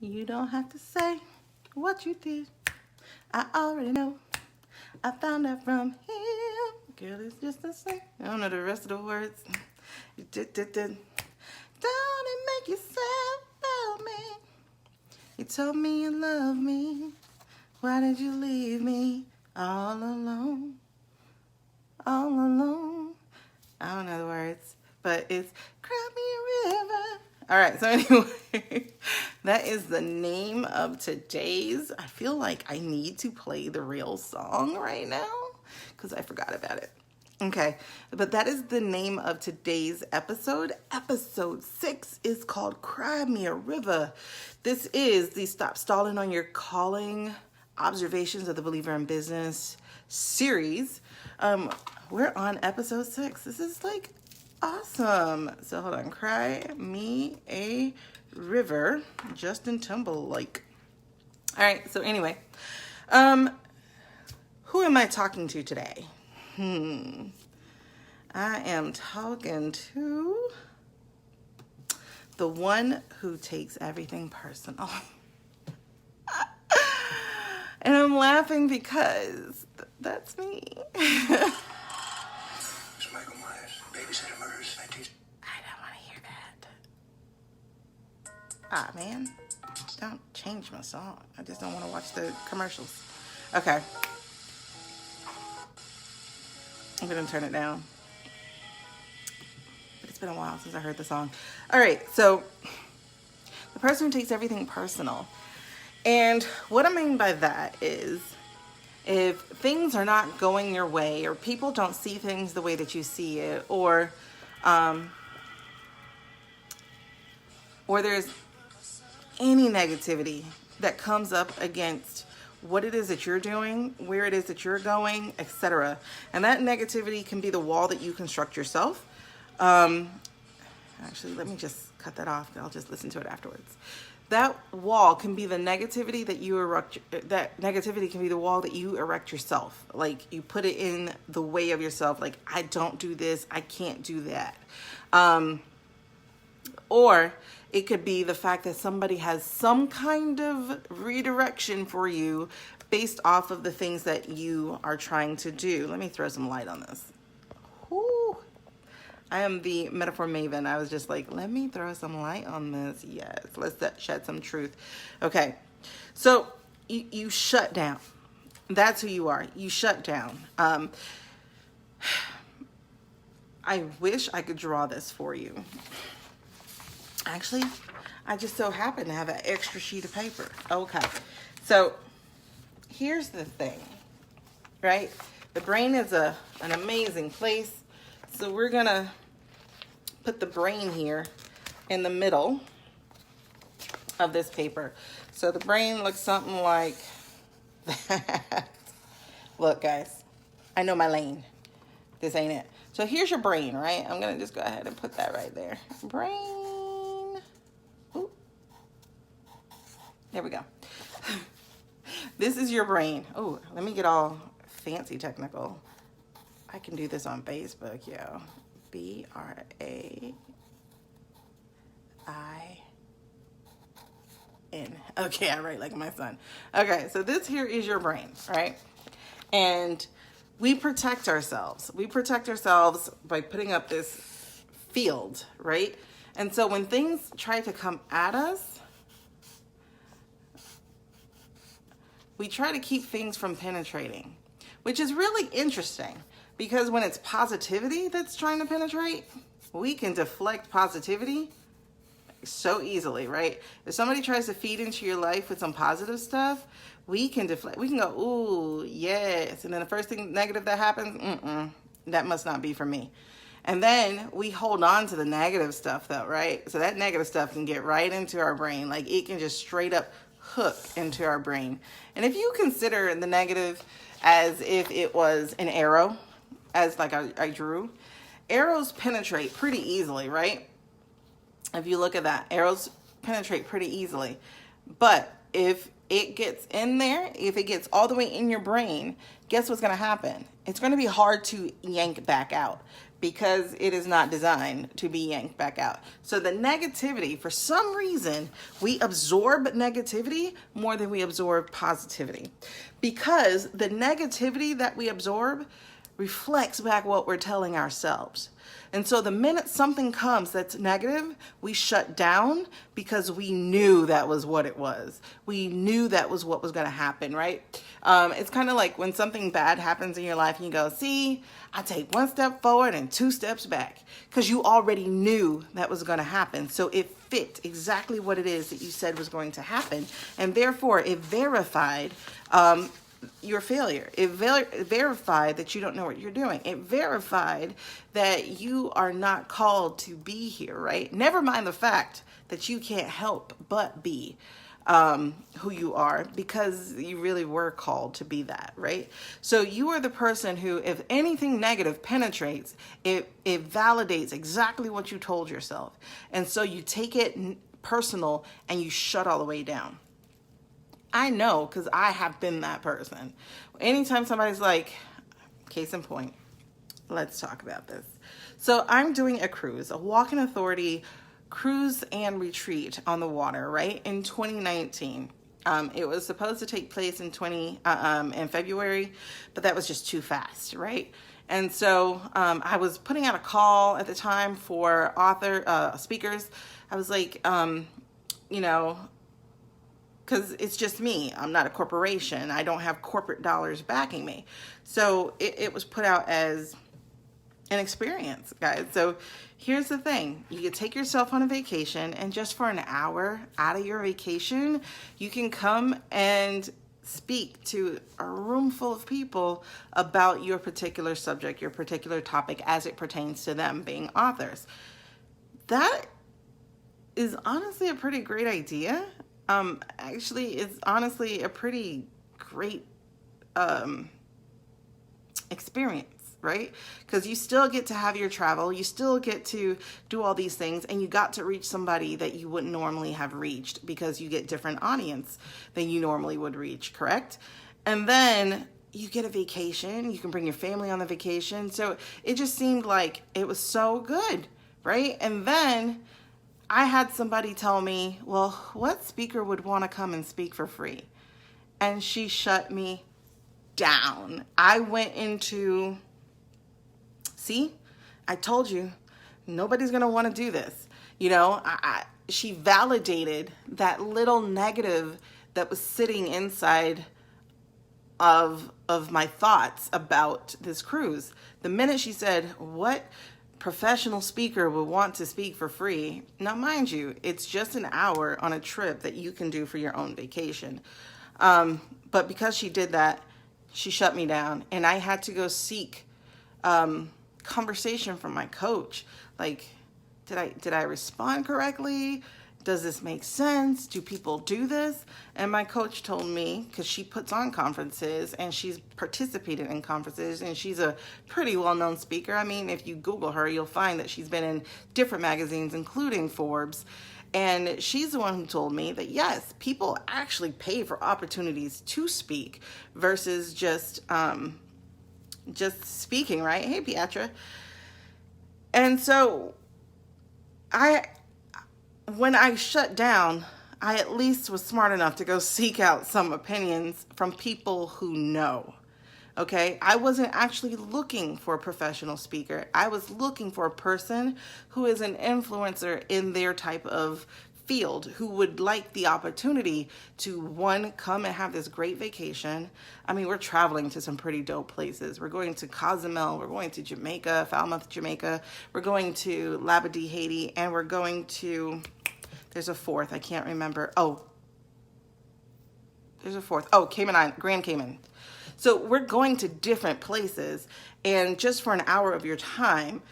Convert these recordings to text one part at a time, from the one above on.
You don't have to say what you did. I already know. I found out from him. Girl, it's just the same. I don't know the rest of the words. Don't it make you sad about me? You told me you love me. Why did you leave me all alone? All alone. I don't know the words, but it's Cry Me a River. All right, so anyway, that is the name of today's. I feel like I need to play the real song right now because I forgot about it. Okay, but that is the name of today's episode. Episode 6 is called Cry Me a River. This is the Stop Stalling on Your Calling Observations of the Believer in Business series. We're on episode 6. This is like awesome. So hold on. Cry Me a River. Justin Timberlake. All right. So anyway, who am I talking to today? I am talking to the one who takes everything personal. And I'm laughing because that's me. It's Michael Myers, babysitter murders. I don't want to hear that. Ah, man. Don't change my song. I just don't want to watch the commercials. Okay. I'm going to turn it down. But it's been a while since I heard the song. All right. So the person who takes everything personal. And what I mean by that is if things are not going your way or people don't see things the way that you see it or there's any negativity that comes up against what it is that you're doing, where it is that you're going, etc. And that negativity can be the wall that you construct yourself. Actually, let me just cut that off. I'll just listen to it afterwards. That wall can be the negativity that you erect. That negativity can be the wall that you erect yourself. Like you put it in the way of yourself. Like, I don't do this. I can't do that. Or it could be the fact that somebody has some kind of redirection for you based off of the things that you are trying to do. Let me throw some light on this. Whew. I am the metaphor maven. I was just like, let me throw some light on this. Yes, let's shed some truth. Okay, so you shut down. That's who you are. You shut down. I wish I could draw this for you. Actually, I just so happen to have an extra sheet of paper. Okay, so here's the thing, right? The brain is an amazing place. So we're gonna put the brain here in the middle of this paper. So the brain looks something like that. Look, guys, I know my lane. This ain't it. So here's your brain, right? I'm gonna just go ahead and put that right there. Brain. Ooh. There we go. This is your brain. Oh, let me get all fancy technical. I can do this on Facebook, yo. BRAIN. Okay, I write like my son. Okay, so this here is your brain, right? And we protect ourselves. We protect ourselves by putting up this field, right? And so when things try to come at us, we try to keep things from penetrating, which is really interesting. Because when it's positivity that's trying to penetrate, we can deflect positivity so easily, right? If somebody tries to feed into your life with some positive stuff, we can deflect. We can go, ooh, yes. And then the first thing negative that happens, that must not be for me. And then we hold on to the negative stuff though, right? So that negative stuff can get right into our brain. Like it can just straight up hook into our brain. And if you consider the negative as if it was an arrow, as like I drew, arrows penetrate pretty easily, right? If you look at that, arrows penetrate pretty easily. But if it gets in there, if it gets all the way in your brain, guess what's going to happen? It's going to be hard to yank back out because it is not designed to be yanked back out. So the negativity, for some reason, we absorb negativity more than we absorb positivity, because the negativity that we absorb reflects back what we're telling ourselves. And so the minute something comes that's negative, we shut down because we knew that was what it was. We knew that was what was going to happen, right? It's kind of like when something bad happens in your life and you go, see, I take one step forward and 2 steps back, because you already knew that was going to happen. So it fit exactly what it is that you said was going to happen. And therefore it verified your failure. It verified that you don't know what you're doing. It verified that you are not called to be here, right? Never mind the fact that you can't help but be who you are, because you really were called to be that, right? So you are the person who, if anything negative penetrates, it validates exactly what you told yourself. And so you take it personal and you shut all the way down. I know, because I have been that person. Anytime somebody's like, case in point, let's talk about this. So I'm doing a cruise, a walk-in authority cruise and retreat on the water, right? In 2019. It was supposed to take place in February, but that was just too fast, right? And so I was putting out a call at the time for speakers. I was like, because it's just me. I'm not a corporation. I don't have corporate dollars backing me. So it was put out as an experience, guys. So here's the thing. You can take yourself on a vacation, and just for an hour out of your vacation, you can come and speak to a room full of people about your particular subject, your particular topic, as it pertains to them being authors. That is honestly a pretty great idea. Actually, it's honestly a pretty great experience, right? Because you still get to have your travel, you still get to do all these things, and you got to reach somebody that you wouldn't normally have reached, because you get different audience than you normally would reach, correct? And then you get a vacation, you can bring your family on the vacation. So it just seemed like it was so good, right? And then I had somebody tell me, well, what speaker would want to come and speak for free? And she shut me down. I went into, see, I told you, nobody's going to want to do this. She validated that little negative that was sitting inside of my thoughts about this cruise. The minute she said, what professional speaker would want to speak for free? Now, mind you, it's just an hour on a trip that you can do for your own vacation. But because she did that, she shut me down, and I had to go seek conversation from my coach. Like, did I respond correctly? Does this make sense? Do people do this? And my coach told me, because she puts on conferences and she's participated in conferences, and she's a pretty well-known speaker. I mean, if you Google her, you'll find that she's been in different magazines, including Forbes. And she's the one who told me that, yes, people actually pay for opportunities to speak versus just speaking, right? Hey, Pietra. And so when I shut down, I at least was smart enough to go seek out some opinions from people who know. Okay, I wasn't actually looking for a professional speaker. I was looking for a person who is an influencer in their type of field, who would like the opportunity to, one, come and have this great vacation. I mean, we're traveling to some pretty dope places. We're going to Cozumel, we're going to Jamaica, Falmouth, Jamaica. We're going to Labadee, Haiti, and we're going to, there's a fourth, I can't remember. Cayman Island, Grand Cayman. So we're going to different places, and just for an hour of your time,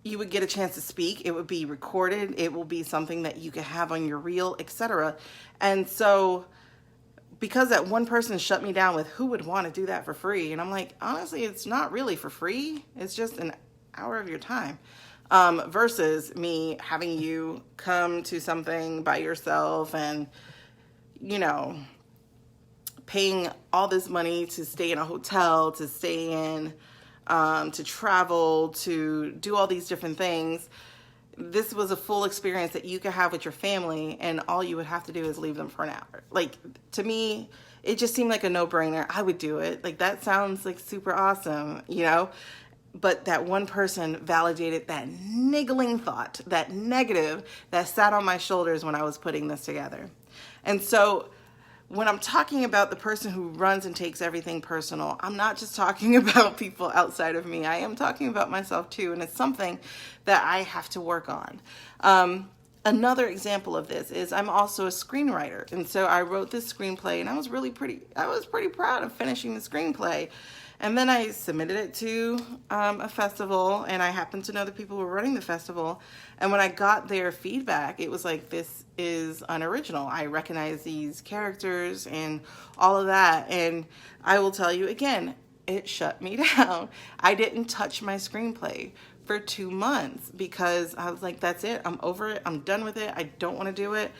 you would get a chance to speak. It would be recorded. It will be something that you could have on your reel, etc. And so because that one person shut me down with, who would want to do that for free? And I'm like, honestly, it's not really for free. It's just an hour of your time. Versus me having you come to something by yourself and, paying all this money to stay in a hotel, to stay in to travel, to do all these different things. This was a full experience that you could have with your family, and all you would have to do is leave them for an hour. Like, to me, it just seemed like a no-brainer. I would do it. Like, that sounds like super awesome, you know? But that one person validated that niggling thought, that negative that sat on my shoulders when I was putting this together. And so when I'm talking about the person who runs and takes everything personal, I'm not just talking about people outside of me. I am talking about myself too, and it's something that I have to work on. Another example of this is I'm also a screenwriter, and so I wrote this screenplay, and I was pretty proud of finishing the screenplay. And then I submitted it to a festival, and I happened to know the people who were running the festival. And when I got their feedback, it was like, this is unoriginal. I recognize these characters and all of that. And I will tell you again, it shut me down. I didn't touch my screenplay for 2 months because I was like, that's it. I'm over it. I'm done with it. I don't want to do it.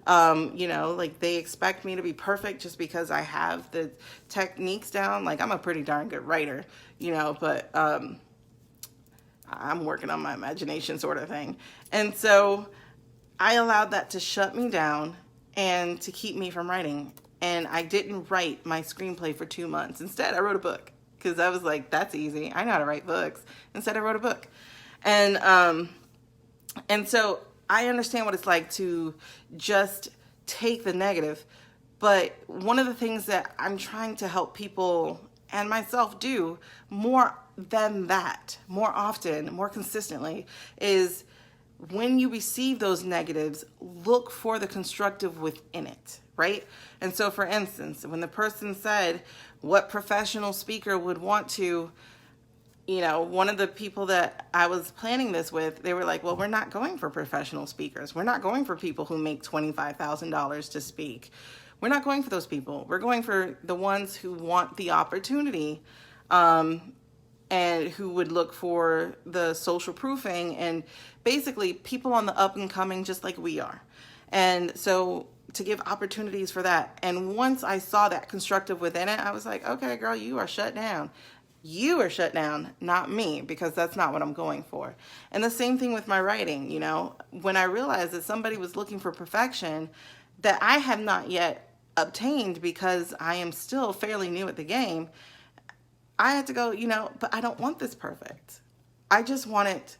You know, like, they expect me to be perfect just because I have the techniques down. Like, I'm a pretty darn good writer, you know, but I'm working on my imagination sort of thing. And so I allowed that to shut me down and to keep me from writing. And I didn't write my screenplay for 2 months. Instead, I wrote a book because I was like, that's easy. I know how to write books. Instead, I wrote a book. And so I understand what it's like to just take the negative, but one of the things that I'm trying to help people and myself do more than that, more often, more consistently, is when you receive those negatives, look for the constructive within it, right? And so, for instance, when the person said, what professional speaker would want to, you know, one of the people that I was planning this with, they were like, well, we're not going for professional speakers. We're not going for people who make $25,000 to speak. We're not going for those people. We're going for the ones who want the opportunity, and who would look for the social proofing, and basically people on the up and coming just like we are. And so to give opportunities for that. And once I saw that constructive within it, I was like, okay, girl, you are shut down. You are shut down, not me, because that's not what I'm going for. And the same thing with my writing, you know, when I realized that somebody was looking for perfection that I have not yet obtained because I am still fairly new at the game, I had to go, you know, but I don't want this perfect. I just want it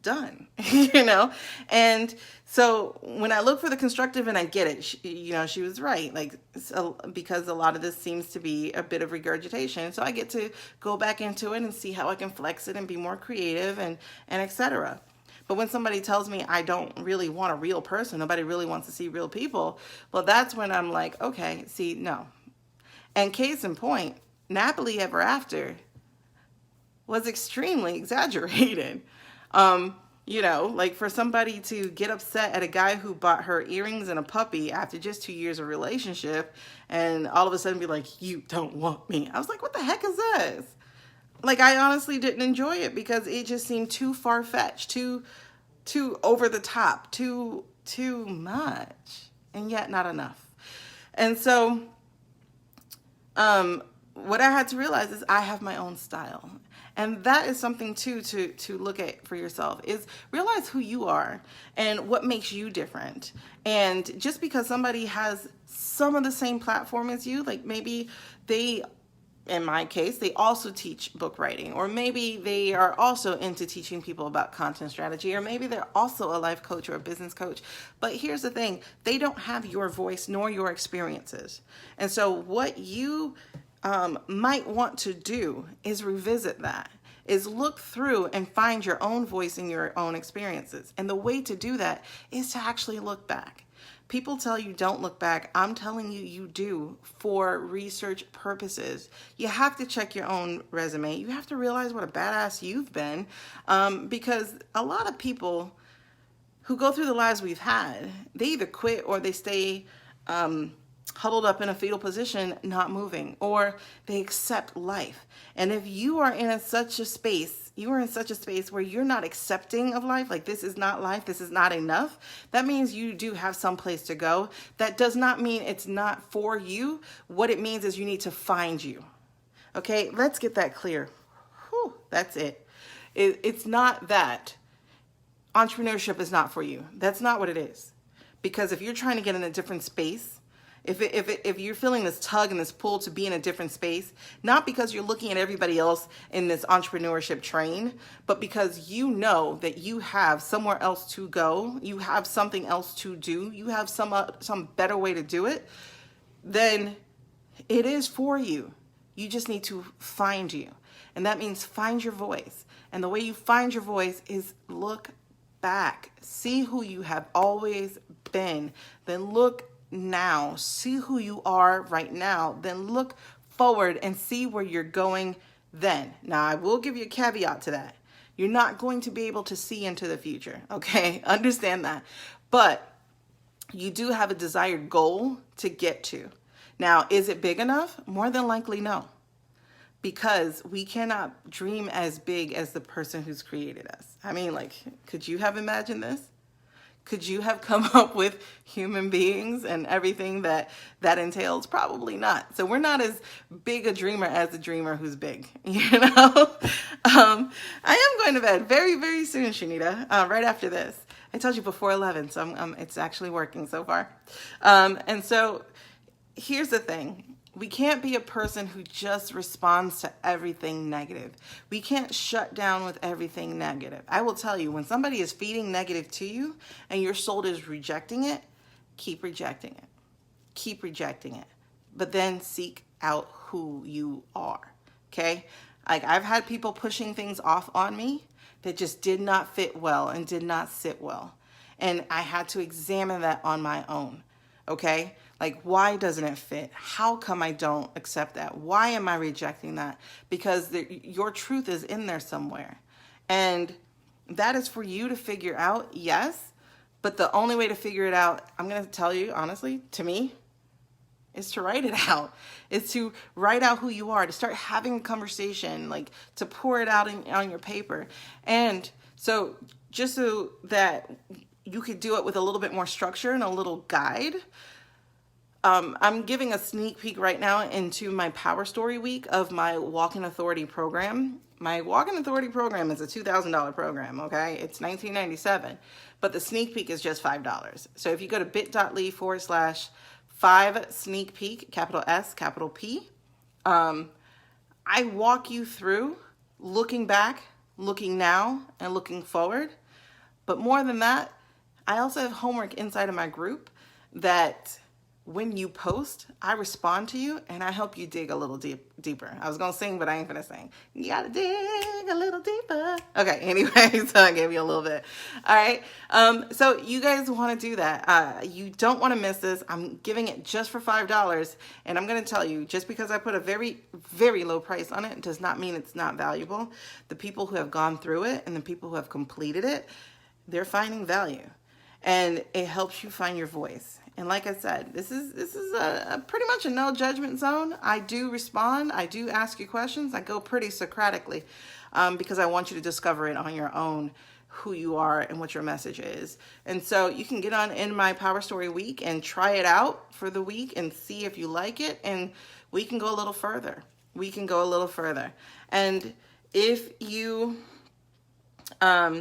done, you know? And so when I look for the constructive and I get it, she was right. Like, so, because a lot of this seems to be a bit of regurgitation. So I get to go back into it and see how I can flex it and be more creative and etc. But when somebody tells me I don't really want a real person, nobody really wants to see real people, well, that's when I'm like, okay, see, no. And case in point, Nappily Ever After was extremely exaggerated. You know, like, for somebody to get upset at a guy who bought her earrings and a puppy after just 2 years of relationship and all of a sudden be like, you don't want me. I was like, what the heck is this? Like, I honestly didn't enjoy it because it just seemed too far-fetched, too over the top, too much, and yet not enough. And so, what I had to realize is I have my own style. And that is something too to look at for yourself, is realize who you are and what makes you different. And just because somebody has some of the same platform as you, like maybe they, in my case, they also teach book writing, or maybe they are also into teaching people about content strategy, or maybe they're also a life coach or a business coach. But here's the thing, they don't have your voice nor your experiences. And so what you might want to do is revisit that, is look through and find your own voice in your own experiences. And the way to do that is to actually look back. People tell you don't look back. I'm telling you, you do, for research purposes. You have to check your own resume. You have to realize what a badass you've been, because a lot of people who go through the lives we've had, they either quit or they stay huddled up in a fetal position, not moving, or they accept life. And if you are in such a space where you're not accepting of life, like this is not life, this is not enough, that means you do have some place to go. That does not mean it's not for you. What it means is you need to find you. Okay, let's get that clear. Whew. That's it. It's not that. Entrepreneurship is not for you. That's not what it is. Because if you're trying to get in a different space, if you're feeling this tug and this pull to be in a different space, not because you're looking at everybody else in this entrepreneurship train, but because you know that you have somewhere else to go, you have something else to do, you have some better way to do it, then it is for you. You just need to find you. And that means find your voice. And the way you find your voice is look back. See who you have always been. Then look now. See who you are right now. Then look forward and see where you're going then. Now, I will give you a caveat to that. You're not going to be able to see into the future, okay? Understand that. But you do have a desired goal to get to. Now, is it big enough? More than likely, no. Because we cannot dream as big as the person who's created us. I mean, like, could you have imagined this? Could you have come up with human beings and everything that entails? Probably not. So we're not as big a dreamer as the dreamer who's big, you know? I am going to bed very, very soon, Shanita, right after this. I told you before 11, so it's actually working so far. And so here's the thing. We can't be a person who just responds to everything negative. We can't shut down with everything negative. I will tell you, when somebody is feeding negative to you and your soul is rejecting it, keep rejecting it. Keep rejecting it. But then seek out who you are, okay? Like, I've had people pushing things off on me that just did not fit well and did not sit well. And I had to examine that on my own, okay? Like, why doesn't it fit? How come I don't accept that? Why am I rejecting that? Because your truth is in there somewhere. And that is for you to figure out, yes. But the only way to figure it out, I'm going to tell you, honestly, to me, is to write it out. It's to write out who you are, to start having a conversation, like to pour it out on your paper. And so just so that you could do it with a little bit more structure and a little guide, I'm giving a sneak peek right now into my Power Story week of my Walk in Authority program. My Walk in Authority program is a $2,000 program, okay? It's $19.97, but the sneak peek is just $5. So if you go to bit.ly/5sneakpeek, capital S, capital P, I walk you through looking back, looking now, and looking forward. But more than that, I also have homework inside of my group that when you post, I respond to you and I help you dig a little deeper. I was going to sing, but I ain't gonna sing. You got to dig a little deeper. Okay, anyway, so I gave you a little bit. All right, so you guys want to do that. You don't want to miss this. I'm giving it just for $5. And I'm going to tell you, just because I put a very, very low price on it does not mean it's not valuable. The people who have gone through it and the people who have completed it, they're finding value. And it helps you find your voice. And like I said, this is a pretty much a no judgment zone. I do respond. I do ask you questions. I go pretty Socratically because I want you to discover it on your own, who you are and what your message is. And so you can get on in my Power Story week and try it out for the week and see if you like it. And we can go a little further. We can go a little further. And if you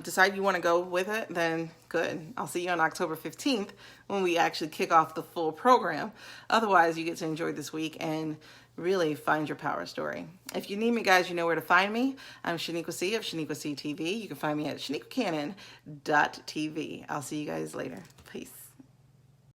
decide you want to go with it, then good. I'll see you on October 15th when we actually kick off the full program. Otherwise, you get to enjoy this week and really find your power story. If you need me, guys, you know where to find me. I'm Shaniqua C of Shaniqua C TV. You can find me at shaniquacannon.tv. I'll see you guys later. Peace.